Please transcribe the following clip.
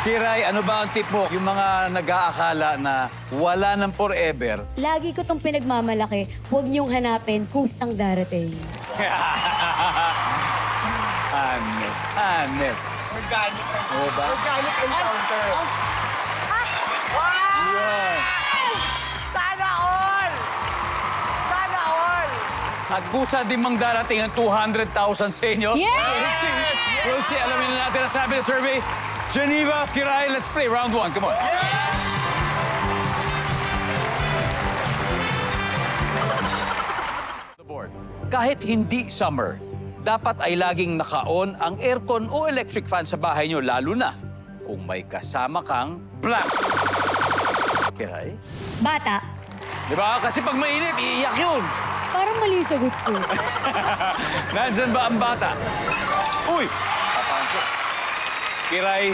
Kiray, ano ba ang tip mo? Yung mga nag-aakala na wala nang forever. Lagi ko tong pinagmamalaki, huwag niyong hanapin kusang darating. Hanep. Organic. Oo ba? Organic encounter. Yan. Sana all! Sana all! At kusa din mang darating ang 200,000 sa inyo. Yes! We'll see. Alamin na natin ang sabi ng survey. Geneva, Kiray, let's play round one. Come on. The board. Kahit hindi summer, dapat ay laging naka-on ang aircon o electric fan sa bahay nyo, lalo na kung may kasama kang blank. Kiray? Bata, Di ba? Kasi pag mainit, iiyak yun. parang mali yung sagot ko. Nandyan ba ang bata? Uy! Papangko. Kiray,